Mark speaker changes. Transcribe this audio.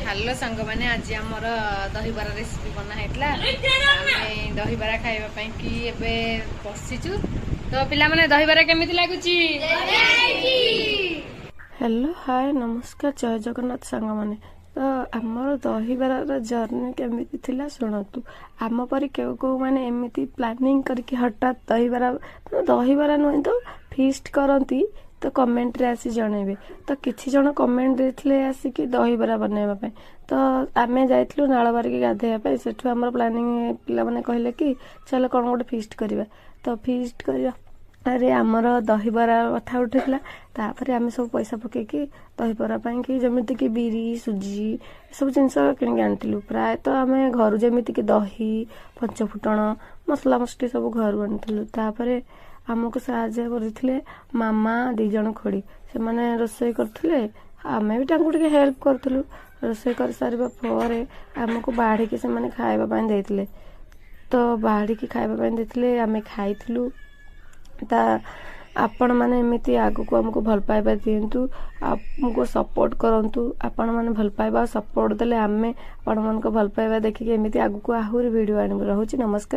Speaker 1: Hello सांग मैंने आज आमर दहीबरा रेसिपी बना होता आम दहीबरा खावाई कि एबे बसीचु तो पिला माने दहीबरा केमिति लागुची।
Speaker 2: हेलो हाय नमस्कार जय जगन्नाथ सांग मैंने तो आमर दहीबरार जर्नी केमिति थिला शुणतु आम परी केउ मैंने एमती प्लानिंग करके हठात दहीबरा नुहे तो फीस्ट करती तो कमेंट रे आसी जनइबे तो किछि जण कमेंट देथिले आसिकी दहीबरा बनैबा पय तो आमे जाइतलु नालबार के गाधैया पय सेठु हमर प्लानिंग पिला माने कहले कि चलो कोन गोटे फीस्ट करबा तो फीस्ट करबा अरे आमर दहीबरा कथा उठेला तापर आमे सब पैसा पकेकी दहीबरा पाई कि जमिति कि बिरी सुजी सब जिनस किन आनिलु प्राय तो आमे घर जमिति कि दही पंचफुटण मसला मसली सब घर आनिलु तापर आमको साहाଯ୍ୟ करथिले मामा दी जण खोड़ी से माने रोसई करथिले आमे भी टांगु टिके हेल्प करथलु रोसई कर सारिबा परे आमको बाढ़ी के से माने खाइबा पाई देथिले तो बाढ़ी की खाइबा पाई देथिले आमे खाइथिलु ता आपण माने एमिति आगु को हमको भल पाइबा दियंतु हमको सपोर्ट करंतु आपण माने भल पाइबा सपोर्ट देले आमे आपण मन को भल पाइबा देखि के एमिति आगु को आहुर वीडियो आनि रहउची। नमस्कार।